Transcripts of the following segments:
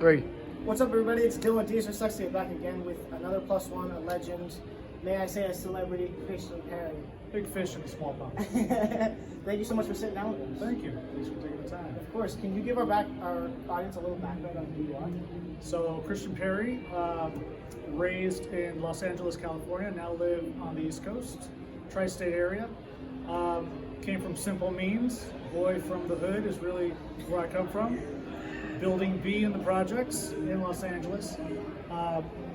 Three. What's up, everybody? It's Dylan Deezer Sexy back again with another plus one, a legend. May I say a celebrity, Christian Perry. Big fish in a small pond. Thank you so much for sitting down with us. Thank you. Thanks for taking the time. Of course. Can you give our audience a little background on who you are? So, Christian Perry, raised in Los Angeles, California, now live on the East Coast, tri-state area. Came from simple means. Boy from the hood is really where I come from. Building B in the projects in Los Angeles.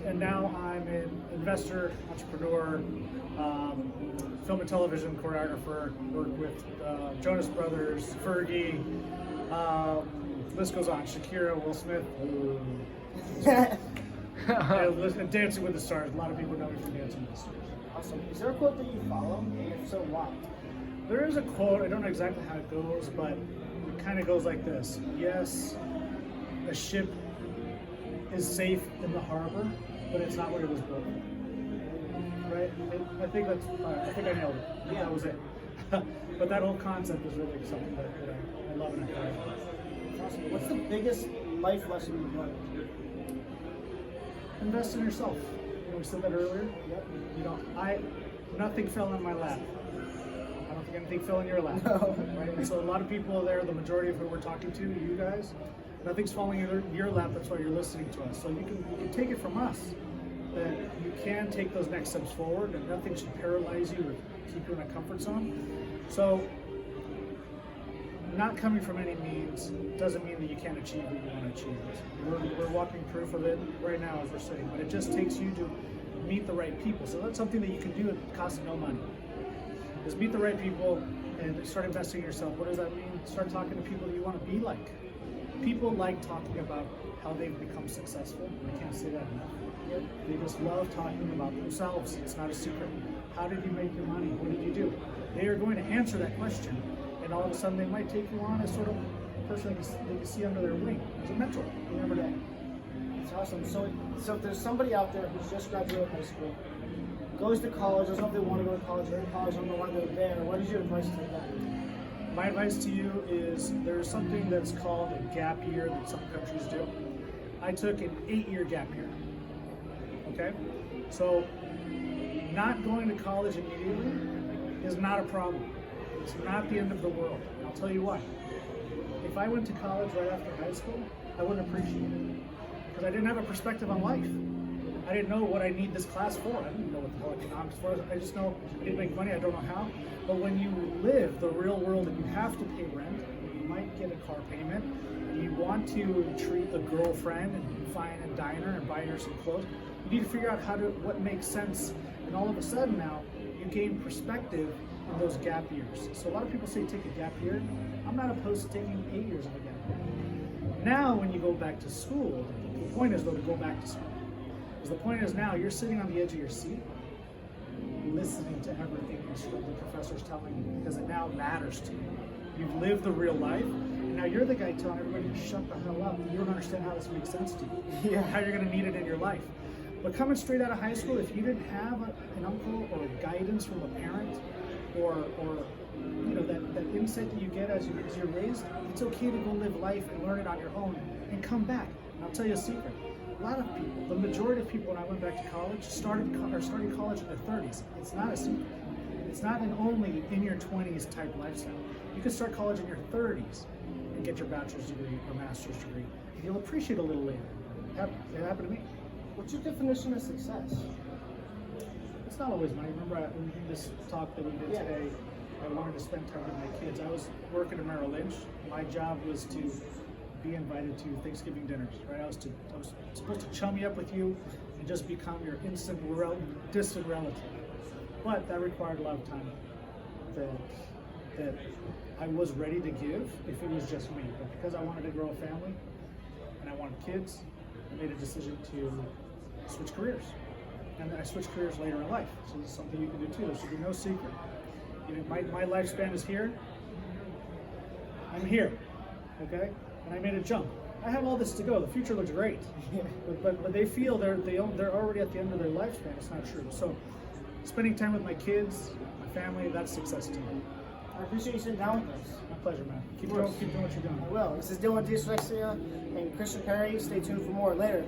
And now I'm an investor, entrepreneur, film and television choreographer, work with Jonas Brothers, Fergie, list goes on, Shakira, Will Smith. And Dancing with the Stars. A lot of people know me from Dancing with the Stars. Awesome. Is there a quote that you follow? And if so, why? There is a quote, I don't know exactly how it goes, but it kind of goes like this. Yes, a ship is safe in the harbor, but it's not what it was built for. Right? I think I nailed it. Yeah, that was it. But that whole concept is really something that I love and I care about. Awesome. What's the biggest life lesson you've learned? Invest in yourself. We said that earlier. Yep. You know, nothing fell in my lap. I don't think anything fell in your lap. No. Right? And so a lot of people there, the majority of who we're talking to, you guys, nothing's falling in your lap. That's why you're listening to us. So you can take it from us that you can take those next steps forward, and nothing should paralyze you or keep you in a comfort zone. So not coming from any means doesn't mean that you can't achieve what you want to achieve. We're walking proof of it right now as we're sitting, but it just takes you to meet the right people. So that's something that you can do at the cost of no money. Is meet the right people and start investing in yourself. What does that mean? Start talking to people that you want to be like. People like talking about how they've become successful. I can't say that enough. They just love talking about themselves. It's not a secret. How did you make your money? What did you do? They are going to answer that question, and all of a sudden they might take you on as sort of person they can see under their wing as a mentor. You never know. It's awesome. So if there's somebody out there who's just graduated high school, goes to college, doesn't know if they want to go to college, they're in college, don't know why they're there, what is your advice to them? My advice to you is there's something that's called a gap year that some countries do. I took an 8-year gap year. Okay? So not going to college immediately is not a problem. It's not the end of the world. And I'll tell you why. If I went to college right after high school, I wouldn't appreciate it. Because I didn't have a perspective on life. I didn't know what I need this class for. I didn't know what the whole economics was. I just know I didn't make money. I don't know how. But when you live the real world and you have to pay rent, you might get a car payment, and you want to treat a girlfriend and find a diner and buy her some clothes, you need to figure out what makes sense. And all of a sudden now, you gain perspective in those gap years. So a lot of people say take a gap year. I'm not opposed to taking 8 years of a gap year. Now when you go back to school, the point is though to go back to school. Because the point is now you're sitting on the edge of your seat, listening to everything the professor's telling you, because it now matters to you. You've lived the real life, and now you're the guy telling everybody to shut the hell up. You don't understand how this makes sense to you. Yeah. How you're going to need it in your life. But coming straight out of high school, if you didn't have an uncle or guidance from a parent, or you know that insight that you get as you're raised, it's okay to go live life and learn it on your own and come back. And I'll tell you a secret. A lot of people, the majority of people when I went back to college, started college in their 30s. It's not a secret. It's not an only in your 20s type lifestyle. You can start college in your 30s and get your bachelor's degree or master's degree. And you'll appreciate it a little later. It happened to me. What's your definition of success? It's not always money. Remember in this talk that we did today, I wanted to spend time with my kids. I was working at Merrill Lynch. My job was to be invited to Thanksgiving dinners, right? I was supposed to chum you up with you and just become your distant relative. But that required a lot of time that I was ready to give if it was just me. But because I wanted to grow a family and I wanted kids, I made a decision to switch careers. And then I switched careers later in life. So this is something you can do too. There should be no secret. You know, my lifespan is here. I'm here, okay? And I made a jump. I have all this to go. The future looks great, but they feel they're already at the end of their lifespan. It's not true. So, spending time with my kids, my family, that's success to me. I appreciate you sitting down with us. My pleasure, man. Keep Of course. doing what you're doing. I will. This is Dylan Dyslexia and Christian Perry. Stay tuned for more later.